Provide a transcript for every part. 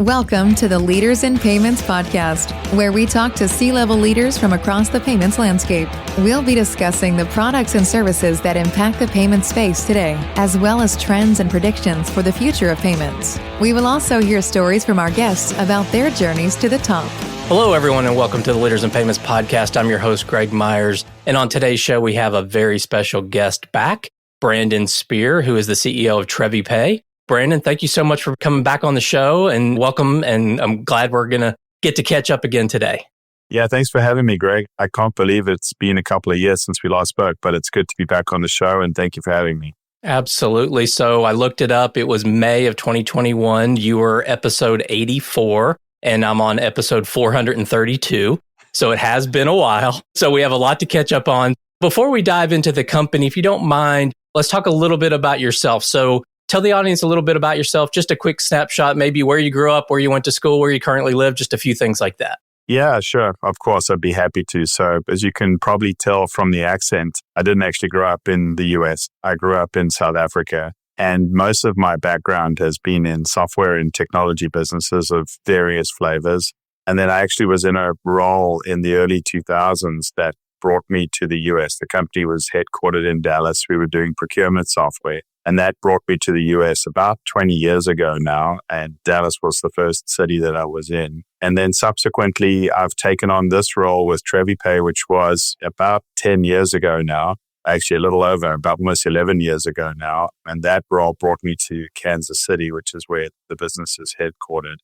Welcome to the Leaders in Payments podcast, where we talk to C-level leaders from across the payments landscape. We'll be discussing the products and services that impact the payment space today, as well as trends and predictions for the future of payments. We will also hear stories from our guests about their journeys to the top. Hello, everyone, and welcome to the Leaders in Payments podcast. I'm your host, Greg Myers. And on today's show, we have a very special guest back, Brandon Spear, who is the CEO of TreviPay. Brandon, thank you so much for coming back on the show and welcome. And I'm glad we're going to get to catch up again today. Yeah, thanks for having me, Greg. I can't believe it's been a couple of years since we last spoke, but it's good to be back on the show and thank you for having me. Absolutely. So I looked it up. It was May of 2021. You were episode 84 and I'm on episode 432. So it has been a while. So we have a lot to catch up on. Before we dive into the company, if you don't mind, let's talk a little bit about yourself. So tell the audience a little bit about yourself, just a quick snapshot, maybe where you grew up, where you went to school, where you currently live, just a few things like that. Yeah, sure. Of course, I'd be happy to. So as you can probably tell from the accent, I didn't actually grow up in the US. I grew up in South Africa. And most of my background has been in software and technology businesses of various flavors. And then I actually was in a role in the early 2000s that brought me to the US. The company was headquartered in Dallas. We were doing procurement software. And that brought me to the US about 20 years ago now. And Dallas was the first city that I was in. And then subsequently, I've taken on this role with TreviPay, which was about 10 years ago now. Actually, a little over, about almost 11 years ago now. And that role brought me to Kansas City, which is where the business is headquartered.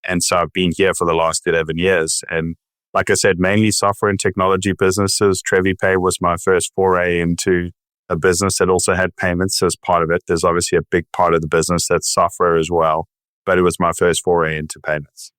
And so I've been here for the last 11 years. And like I said, mainly software and technology businesses. TreviPay was my first foray into a business that also had payments as part of it. There's obviously a big part of the business that's software as well, but it was my first foray into payments.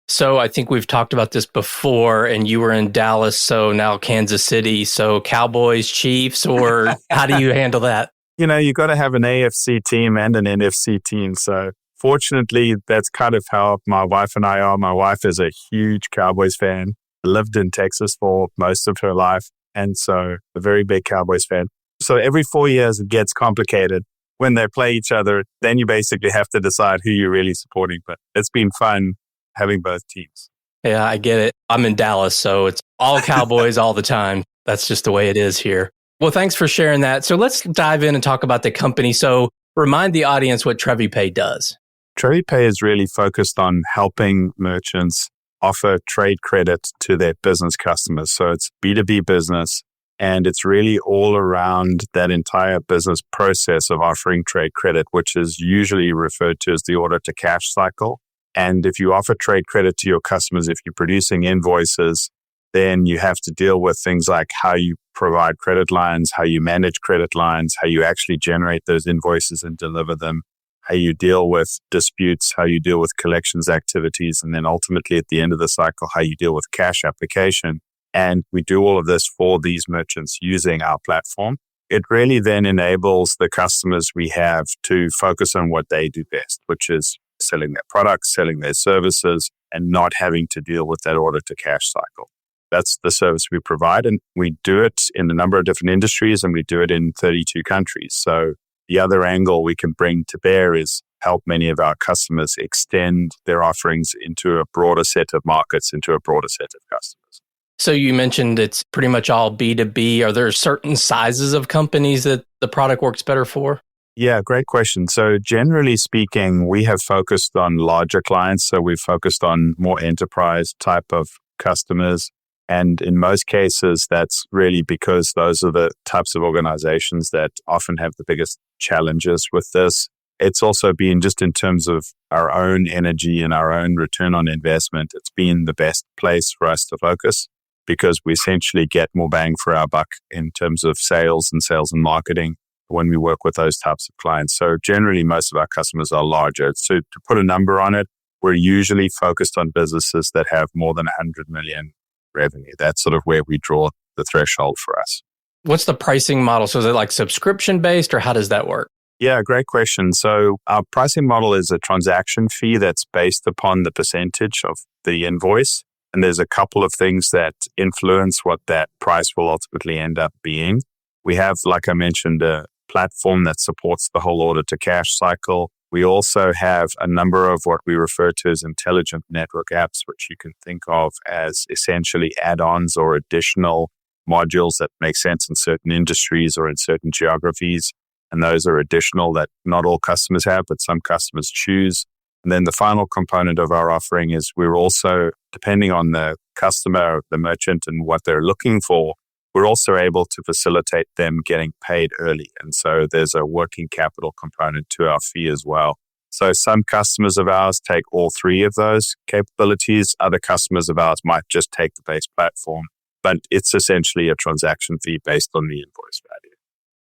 So I think we've talked about this before, and you were in Dallas, so now Kansas City. So Cowboys, Chiefs, or how do you handle that? You know, you got to have an AFC team and an NFC team. So fortunately, that's kind of how my wife and I are. My wife is a huge Cowboys fan, lived in Texas for most of her life, and so a very big Cowboys fan. So every 4 years, it gets complicated. When they play each other, then you basically have to decide who you're really supporting. But it's been fun having both teams. Yeah, I get it. I'm in Dallas, so it's all Cowboys all the time. That's just the way it is here. Well, thanks for sharing that. So let's dive in and talk about the company. So remind the audience what TreviPay does. TreviPay is really focused on helping merchants offer trade credit to their business customers. So it's B2B business. And it's really all around that entire business process of offering trade credit, which is usually referred to as the order to cash cycle. And if you offer trade credit to your customers, if you're producing invoices, then you have to deal with things like how you provide credit lines, how you manage credit lines, how you actually generate those invoices and deliver them, how you deal with disputes, how you deal with collections activities, and then ultimately at the end of the cycle, how you deal with cash application. And we do all of this for these merchants using our platform. It really then enables the customers we have to focus on what they do best, which is selling their products, selling their services, and not having to deal with that order to cash cycle. That's the service we provide. And we do it in a number of different industries, and we do it in 32 countries. So the other angle we can bring to bear is help many of our customers extend their offerings into a broader set of markets, into a broader set of customers. So you mentioned it's pretty much all B2B. Are there certain sizes of companies that the product works better for? Yeah, great question. So generally speaking, we have focused on larger clients. So we've focused on more enterprise type of customers. And in most cases, that's really because those are the types of organizations that often have the biggest challenges with this. It's also been just in terms of our own energy and our own return on investment, it's been the best place for us to focus, because we essentially get more bang for our buck in terms of sales and marketing when we work with those types of clients. So generally, most of our customers are larger. So to put a number on it, we're usually focused on businesses that have more than 100 million revenue. That's sort of where we draw the threshold for us. What's the pricing model? So is it like subscription based, or how does that work? Yeah, great question. So our pricing model is a transaction fee that's based upon the percentage of the invoice. And there's a couple of things that influence what that price will ultimately end up being. We have, like I mentioned, a platform that supports the whole order to cash cycle. We also have a number of what we refer to as intelligent network apps, which you can think of as essentially add-ons or additional modules that make sense in certain industries or in certain geographies. And those are additional that not all customers have, but some customers choose. And then the final component of our offering is we're also, depending on the customer, the merchant, and what they're looking for, we're also able to facilitate them getting paid early. And so there's a working capital component to our fee as well. So some customers of ours take all three of those capabilities. Other customers of ours might just take the base platform, but it's essentially a transaction fee based on the invoice value.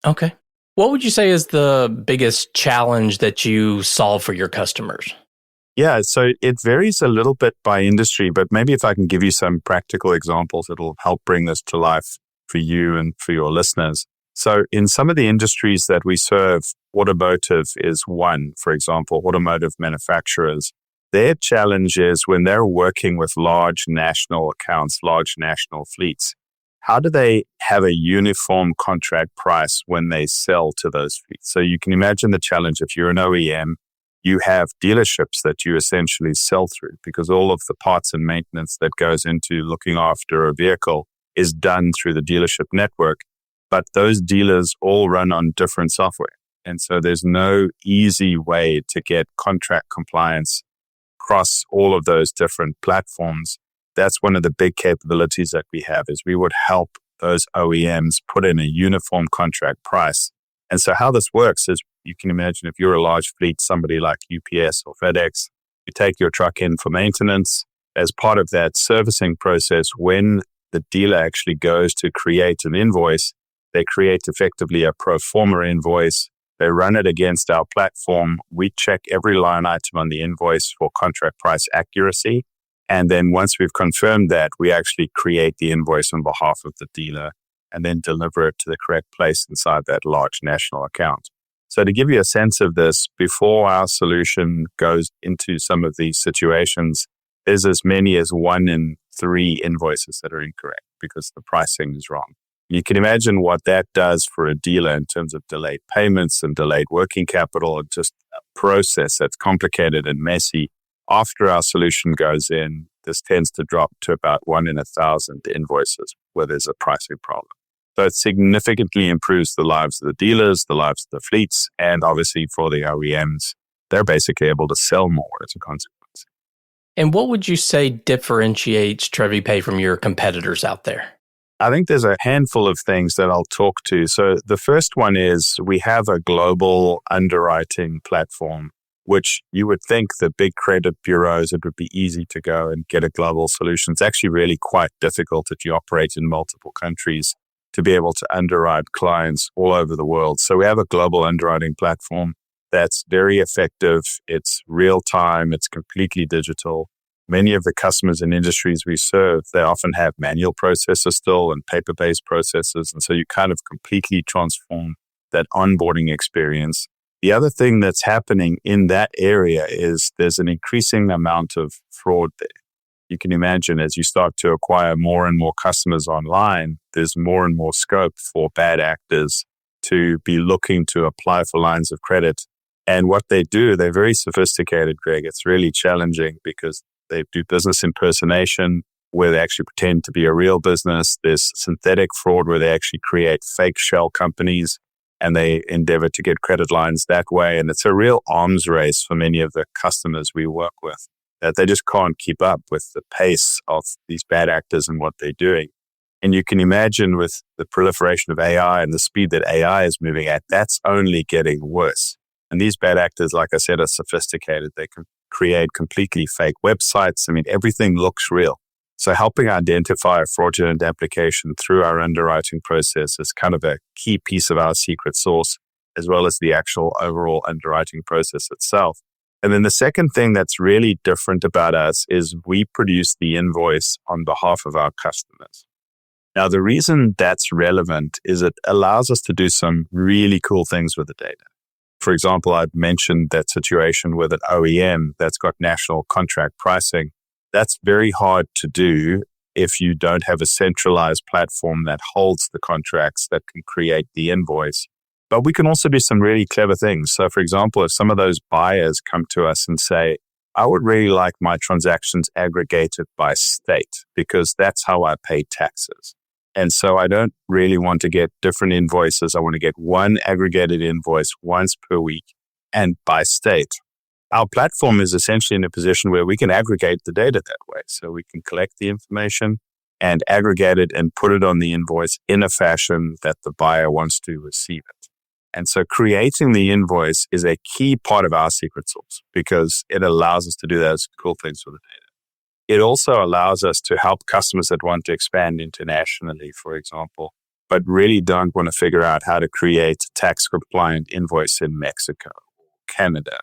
Okay. What would you say is the biggest challenge that you solve for your customers? Yeah, so it varies a little bit by industry, but maybe if I can give you some practical examples, it'll help bring this to life for you and for your listeners. So in some of the industries that we serve, automotive is one, for example, automotive manufacturers. Their challenge is when they're working with large national accounts, large national fleets, how do they have a uniform contract price when they sell to those fleets? So you can imagine the challenge if you're an OEM, you have dealerships that you essentially sell through because all of the parts and maintenance that goes into looking after a vehicle is done through the dealership network, but those dealers all run on different software. And so there's no easy way to get contract compliance across all of those different platforms. That's one of the big capabilities that we have is we would help those OEMs put in a uniform contract price. And so how this works is you can imagine if you're a large fleet, somebody like UPS or FedEx, you take your truck in for maintenance. As part of that servicing process, when the dealer actually goes to create an invoice, they create effectively a pro forma invoice. They run it against our platform. We check every line item on the invoice for contract price accuracy. And then once we've confirmed that, we actually create the invoice on behalf of the dealer and then deliver it to the correct place inside that large national account. So to give you a sense of this, before our solution goes into some of these situations, there's as many as 1 in 3 invoices that are incorrect because the pricing is wrong. You can imagine what that does for a dealer in terms of delayed payments and delayed working capital and just a process that's complicated and messy. After our solution goes in, this tends to drop to about 1 in 1,000 invoices where there's a pricing problem. So it significantly improves the lives of the dealers, the lives of the fleets, and obviously for the OEMs, they're basically able to sell more as a consequence. And what would you say differentiates TreviPay from your competitors out there? I think there's a handful of things that I'll talk to. So the first one is we have a global underwriting platform, which you would think the big credit bureaus, it would be easy to go and get a global solution. It's actually really quite difficult if you operate in multiple countries to be able to underwrite clients all over the world. So we have a global underwriting platform that's very effective. It's real time. It's completely digital. Many of the customers and industries we serve, they often have manual processes still and paper-based processes. And so you kind of completely transform that onboarding experience. The other thing that's happening in that area is there's an increasing amount of fraud there. You can imagine as you start to acquire more and more customers online, there's more and more scope for bad actors to be looking to apply for lines of credit. And what they do, they're very sophisticated, Greg. It's really challenging because they do business impersonation where they actually pretend to be a real business. There's synthetic fraud where they actually create fake shell companies and they endeavor to get credit lines that way. And it's a real arms race for many of the customers we work with, that they just can't keep up with the pace of these bad actors and what they're doing. And you can imagine with the proliferation of AI and the speed that AI is moving at, that's only getting worse. And these bad actors, like I said, are sophisticated. They can create completely fake websites. I mean, everything looks real. So helping identify a fraudulent application through our underwriting process is kind of a key piece of our secret sauce, as well as the actual overall underwriting process itself. And then the second thing that's really different about us is we produce the invoice on behalf of our customers. Now, the reason that's relevant is it allows us to do some really cool things with the data. For example, I'd mentioned that situation with an OEM that's got national contract pricing. That's very hard to do if you don't have a centralized platform that holds the contracts that can create the invoice. But we can also do some really clever things. So for example, if some of those buyers come to us and say, I would really like my transactions aggregated by state because that's how I pay taxes. And so I don't really want to get different invoices. I want to get one aggregated invoice once per week and by state. Our platform is essentially in a position where we can aggregate the data that way. So we can collect the information and aggregate it and put it on the invoice in a fashion that the buyer wants to receive it. And so creating the invoice is a key part of our secret sauce because it allows us to do those cool things with the data. It also allows us to help customers that want to expand internationally, for example, but really don't want to figure out how to create a tax compliant invoice in Mexico, Canada,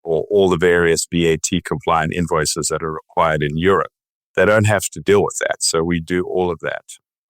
or all the various VAT compliant invoices that are required in Europe. They don't have to deal with that. So we do all of that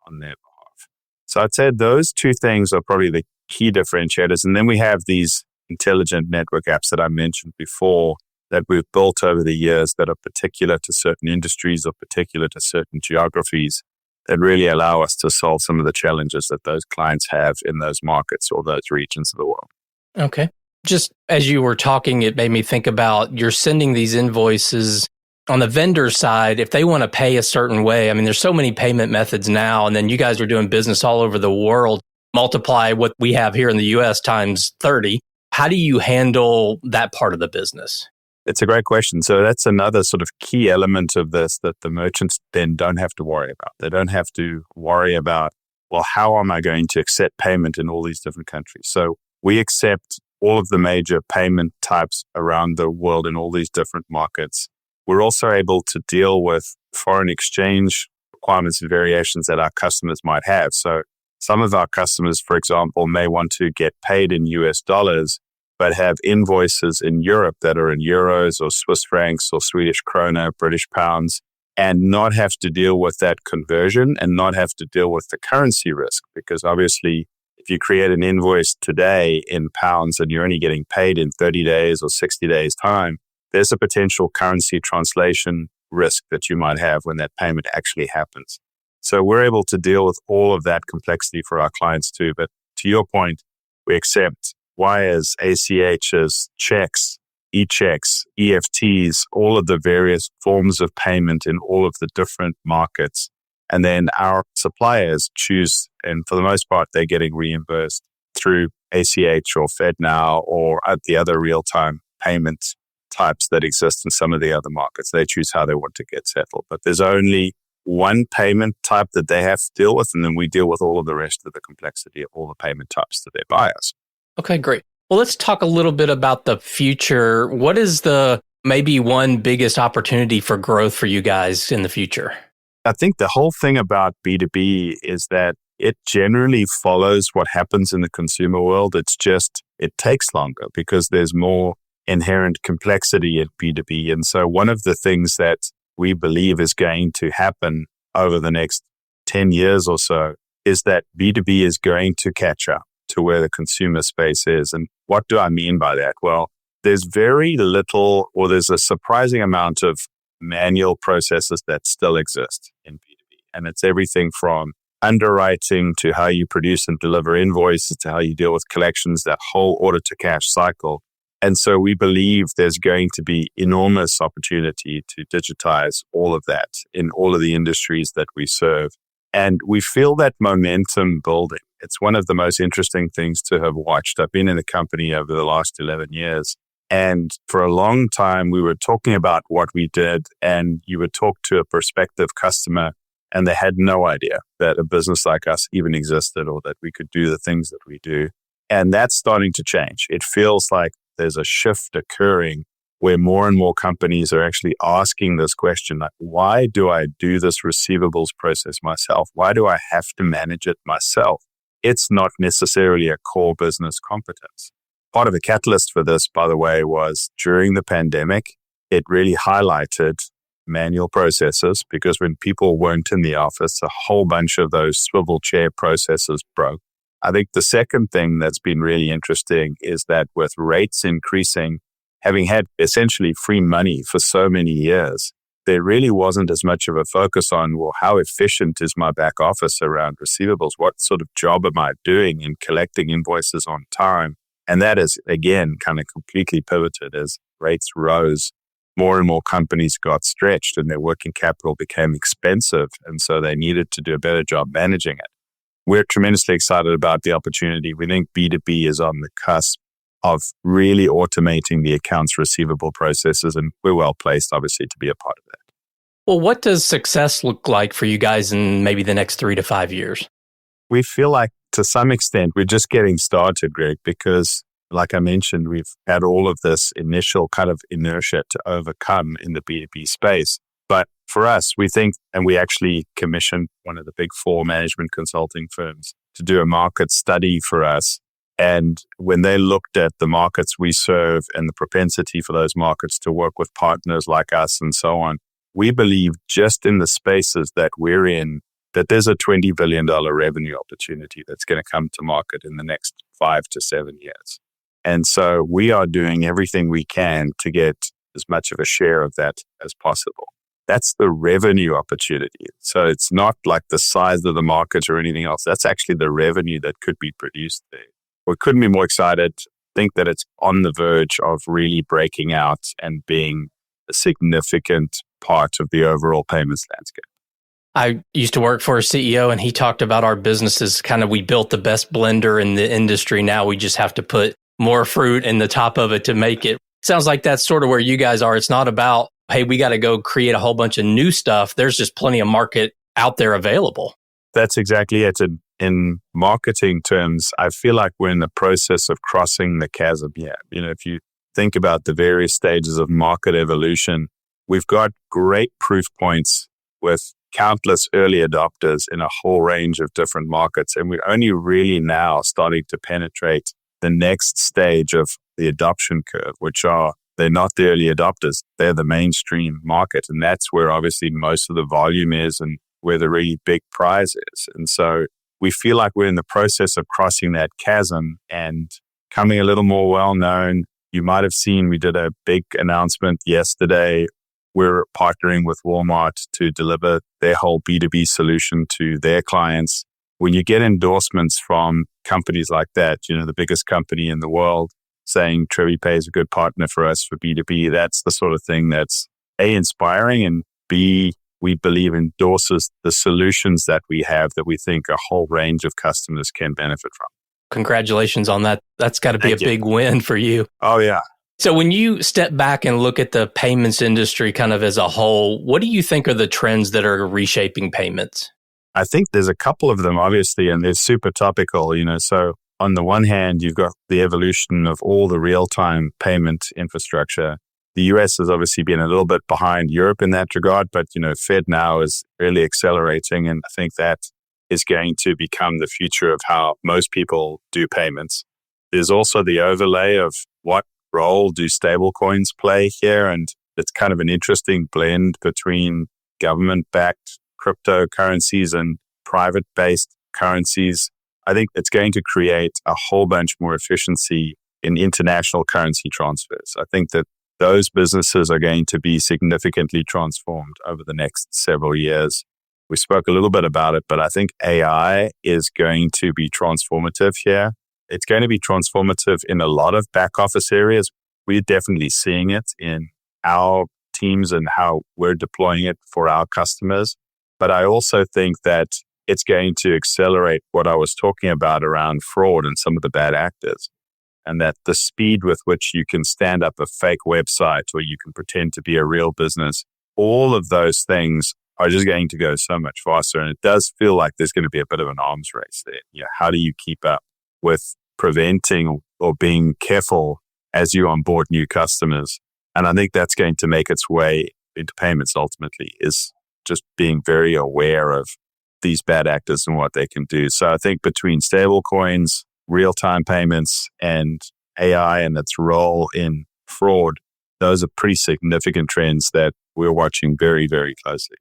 on their behalf. So I'd say those two things are probably the key differentiators. And then we have these intelligent network apps that I mentioned before that we've built over the years that are particular to certain industries or particular to certain geographies that really allow us to solve some of the challenges that those clients have in those markets or those regions of the world. Okay. Just as you were talking, it made me think about you're sending these invoices on the vendor side. If they want to pay a certain way, I mean, there's so many payment methods now, and then you guys are doing business all over the world. Multiply what we have here in the US times 30. How do you handle that part of the business? It's a great question. So that's another sort of key element of this that the merchants then don't have to worry about. They don't have to worry about, well, how am I going to accept payment in all these different countries? So we accept all of the major payment types around the world in all these different markets. We're also able to deal with foreign exchange requirements and variations that our customers might have. So some of our customers, for example, may want to get paid in US dollars, but have invoices in Europe that are in euros or Swiss francs or Swedish krona, British pounds, and not have to deal with that conversion and not have to deal with the currency risk. Because obviously, if you create an invoice today in pounds and you're only getting paid in 30 days or 60 days time, there's a potential currency translation risk that you might have when that payment actually happens. So we're able to deal with all of that complexity for our clients too. But to your point, we accept wires, ACHs, checks, e-checks, EFTs, all of the various forms of payment in all of the different markets. And then our suppliers choose, and for the most part, they're getting reimbursed through ACH or FedNow or at the other real-time payment types that exist in some of the other markets. They choose how they want to get settled. But there's only one payment type that they have to deal with, and then we deal with all of the rest of the complexity of all the payment types to their buyers. Okay, great. Well, let's talk a little bit about the future. What is the maybe one biggest opportunity for growth for you guys in the future? I think the whole thing about B2B is that it generally follows what happens in the consumer world. It's just, it takes longer because there's more inherent complexity in B2B. And so one of the things that we believe is going to happen over the next 10 years or so is that B2B is going to catch up to where the consumer space is. And what do I mean by that? Well, there's very little, or there's a surprising amount of manual processes that still exist in B2B. And it's everything from underwriting to how you produce and deliver invoices to how you deal with collections, that whole order to cash cycle. And so we believe there's going to be enormous opportunity to digitize all of that in all of the industries that we serve. And we feel that momentum building. It's one of the most interesting things to have watched. I've been in the company over the last 11 years. And for a long time, we were talking about what we did, and you would talk to a prospective customer, and they had no idea that a business like us even existed or that we could do the things that we do. And that's starting to change. It feels like there's a shift occurring where more and more companies are actually asking this question, like, why do I do this receivables process myself? Why do I have to manage it myself? It's not necessarily a core business competence. Part of the catalyst for this, by the way, was during the pandemic, it really highlighted manual processes because when people weren't in the office, a whole bunch of those swivel chair processes broke. I think the second thing that's been really interesting is that with rates increasing, having had essentially free money for so many years, there really wasn't as much of a focus on, well, how efficient is my back office around receivables? What sort of job am I doing in collecting invoices on time? And that is, again, kind of completely pivoted as rates rose. More and more companies got stretched and their working capital became expensive. And so they needed to do a better job managing it. We're tremendously excited about the opportunity. We think B2B is on the cusp of really automating the accounts receivable processes, and we're well placed, obviously, to be a part of that. Well, what does success look like for you guys in maybe the next 3 to 5 years? We feel like to some extent we're just getting started, Greg, because like I mentioned, we've had all of this initial kind of inertia to overcome in the B2B space. But for us, we think, and we actually commissioned one of the big 4 management consulting firms to do a market study for us. And when they looked at the markets we serve and the propensity for those markets to work with partners like us and so on, we believe just in the spaces that we're in, that there's a $20 billion revenue opportunity that's going to come to market in the next 5 to 7 years. And so we are doing everything we can to get as much of a share of that as possible. That's the revenue opportunity. So it's not like the size of the market or anything else. That's actually the revenue that could be produced there. We couldn't be more excited. Think that it's on the verge of really breaking out and being a significant part of the overall payments landscape. I used to work for a CEO and he talked about our businesses kind of, we built the best blender in the industry. Now we just have to put more fruit in the top of it to make it. Sounds like that's sort of where you guys are. It's not about, hey, we got to go create a whole bunch of new stuff. There's just plenty of market out there available. That's exactly it. In marketing terms, I feel like we're in the process of crossing the chasm here. If you think about the various stages of market evolution, we've got great proof points with countless early adopters in a whole range of different markets. And we're only really now starting to penetrate the next stage of the adoption curve, which they're not the early adopters, they're the mainstream market. And that's where obviously most of the volume is and where the really big prize is. And so we feel like we're in the process of crossing that chasm and becoming a little more well-known. You might have seen we did a big announcement yesterday. We're partnering with Walmart to deliver their whole B2B solution to their clients. When you get endorsements from companies like that, the biggest company in the world saying TreviPay is a good partner for us for B2B, that's the sort of thing that's A, inspiring, and B, we believe endorses the solutions that we have that we think a whole range of customers can benefit from. Congratulations on that. That's got to be a big win for you. Oh, yeah. So when you step back and look at the payments industry kind of as a whole, what do you think are the trends that are reshaping payments? I think there's a couple of them, obviously, and they're super topical, So on the one hand, you've got the evolution of all the real-time payment infrastructure. The US has obviously been a little bit behind Europe in that regard, but, FedNow is really accelerating, and I think that is going to become the future of how most people do payments. There's also the overlay of what role do stablecoins play here, and it's kind of an interesting blend between government-backed cryptocurrencies and private-based currencies. I think it's going to create a whole bunch more efficiency in international currency transfers. I think that those businesses are going to be significantly transformed over the next several years. We spoke a little bit about it, but I think AI is going to be transformative here. It's going to be transformative in a lot of back office areas. We're definitely seeing it in our teams and how we're deploying it for our customers. But I also think that it's going to accelerate what I was talking about around fraud and some of the bad actors. And that the speed with which you can stand up a fake website or you can pretend to be a real business, all of those things are just going to go so much faster. And it does feel like there's going to be a bit of an arms race there. How do you keep up with preventing or being careful as you onboard new customers? And I think that's going to make its way into payments ultimately, is just being very aware of these bad actors and what they can do. So I think between stablecoins, real-time payments, and AI and its role in fraud, those are pretty significant trends that we're watching very, very closely.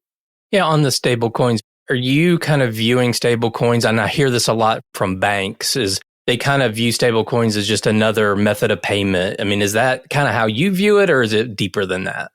Yeah, on the stable coins, are you kind of viewing stable coins, and I hear this a lot from banks, is they kind of view stable coins as just another method of payment. I mean, is that kind of how you view it, or is it deeper than that?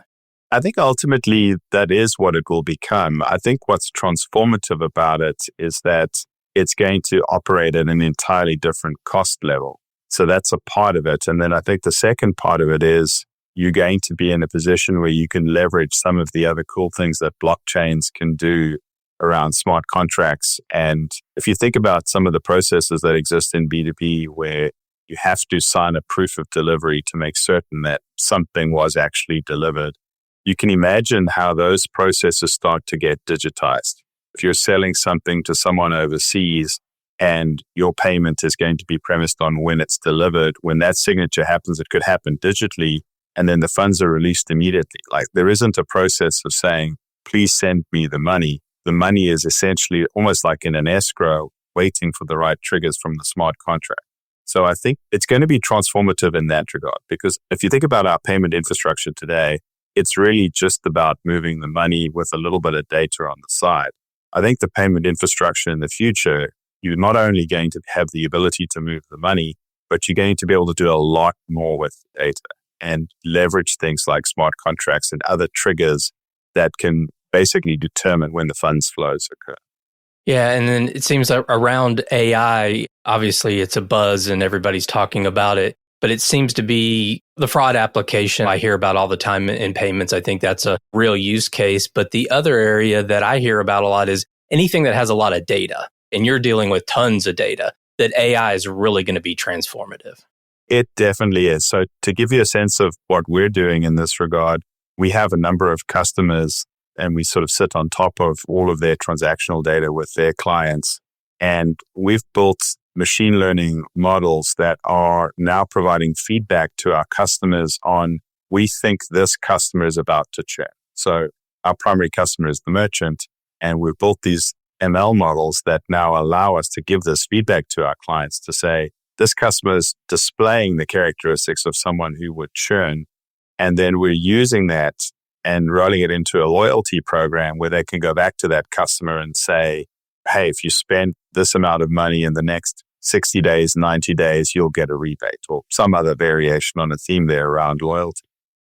I think ultimately that is what it will become. I think what's transformative about it is that it's going to operate at an entirely different cost level. So that's a part of it. And then I think the second part of it is you're going to be in a position where you can leverage some of the other cool things that blockchains can do around smart contracts. And if you think about some of the processes that exist in B2B where you have to sign a proof of delivery to make certain that something was actually delivered, you can imagine how those processes start to get digitized. If you're selling something to someone overseas and your payment is going to be premised on when it's delivered, when that signature happens, it could happen digitally, and then the funds are released immediately. Like there isn't a process of saying, please send me the money. The money is essentially almost like in an escrow, waiting for the right triggers from the smart contract. So I think it's going to be transformative in that regard, because if you think about our payment infrastructure today, it's really just about moving the money with a little bit of data on the side. I think the payment infrastructure in the future, you're not only going to have the ability to move the money, but you're going to be able to do a lot more with data and leverage things like smart contracts and other triggers that can basically determine when the funds flows occur. Yeah, and then it seems like around AI, obviously it's a buzz and everybody's talking about it, but it seems to be the fraud application I hear about all the time in payments. I think that's a real use case. But the other area that I hear about a lot is anything that has a lot of data, and you're dealing with tons of data, that AI is really going to be transformative. It definitely is. So to give you a sense of what we're doing in this regard, we have a number of customers and we sort of sit on top of all of their transactional data with their clients. And we've built machine learning models that are now providing feedback to our customers on, we think this customer is about to churn. So our primary customer is the merchant, and we've built these ML models that now allow us to give this feedback to our clients to say, this customer is displaying the characteristics of someone who would churn. And then we're using that and rolling it into a loyalty program where they can go back to that customer and say, hey, if you spend this amount of money in the next 60 days, 90 days, you'll get a rebate, or some other variation on a theme there around loyalty.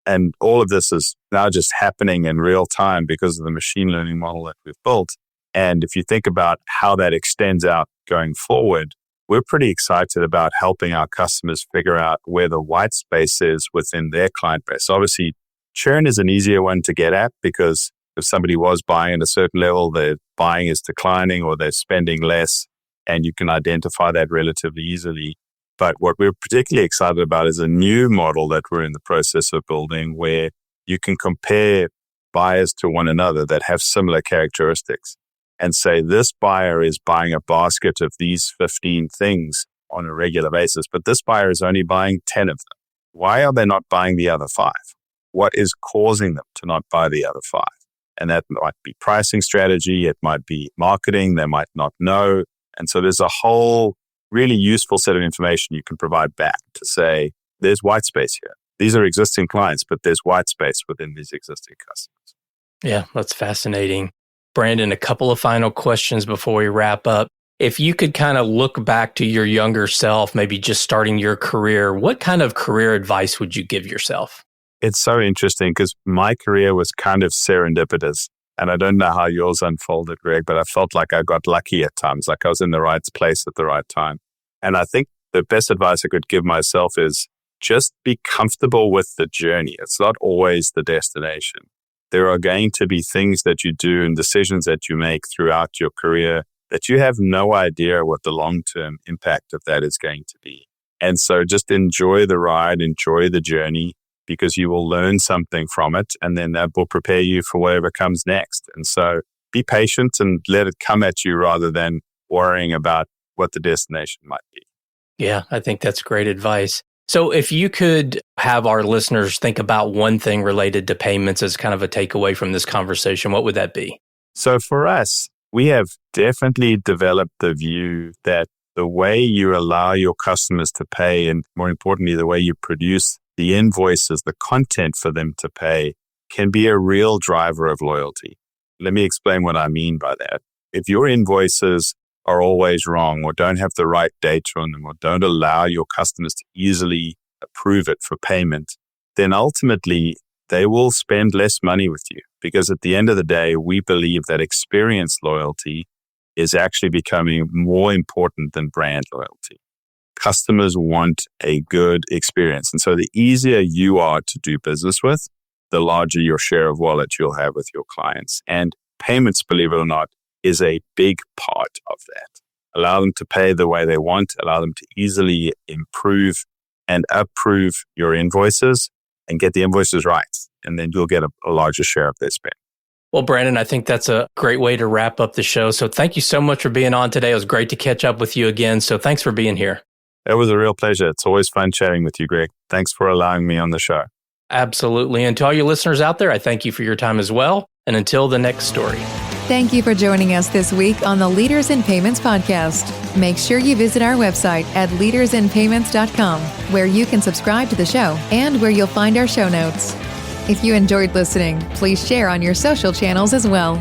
And all of this is now just happening in real time because of the machine learning model that we've built. And if you think about how that extends out going forward, we're pretty excited about helping our customers figure out where the white space is within their client base. Obviously, churn is an easier one to get at because if somebody was buying at a certain level, their buying is declining or they're spending less, and you can identify that relatively easily. But what we're particularly excited about is a new model that we're in the process of building where you can compare buyers to one another that have similar characteristics and say this buyer is buying a basket of these 15 things on a regular basis, but this buyer is only buying 10 of them. Why are they not buying the other 5? What is causing them to not buy the other 5? And that might be pricing strategy. It might be marketing. They might not know. And so there's a whole really useful set of information you can provide back to say, there's white space here. These are existing clients, but there's white space within these existing customers. Yeah, that's fascinating. Brandon, a couple of final questions before we wrap up. If you could kind of look back to your younger self, maybe just starting your career, what kind of career advice would you give yourself? It's so interesting because my career was kind of serendipitous. And I don't know how yours unfolded, Greg, but I felt like I got lucky at times, like I was in the right place at the right time. And I think the best advice I could give myself is just be comfortable with the journey. It's not always the destination. There are going to be things that you do and decisions that you make throughout your career that you have no idea what the long-term impact of that is going to be. And so just enjoy the ride, enjoy the journey, because you will learn something from it, and then that will prepare you for whatever comes next. And so be patient and let it come at you rather than worrying about what the destination might be. Yeah, I think that's great advice. So if you could have our listeners think about one thing related to payments as kind of a takeaway from this conversation, what would that be? So for us, we have definitely developed the view that the way you allow your customers to pay, and more importantly, the way you produce the invoices, the content for them to pay, can be a real driver of loyalty. Let me explain what I mean by that. If your invoices are always wrong or don't have the right data on them or don't allow your customers to easily approve it for payment, then ultimately they will spend less money with you, because at the end of the day, we believe that experience loyalty is actually becoming more important than brand loyalty. Customers want a good experience. And so the easier you are to do business with, the larger your share of wallet you'll have with your clients. And payments, believe it or not, is a big part of that. Allow them to pay the way they want, allow them to easily improve and approve your invoices and get the invoices right. And then you'll get a larger share of their spend. Well, Brandon, I think that's a great way to wrap up the show. So thank you so much for being on today. It was great to catch up with you again. So thanks for being here. It was a real pleasure. It's always fun chatting with you, Greg. Thanks for allowing me on the show. Absolutely. And to all you listeners out there, I thank you for your time as well. And until the next story. Thank you for joining us this week on the Leaders in Payments podcast. Make sure you visit our website at leadersinpayments.com, where you can subscribe to the show and where you'll find our show notes. If you enjoyed listening, please share on your social channels as well.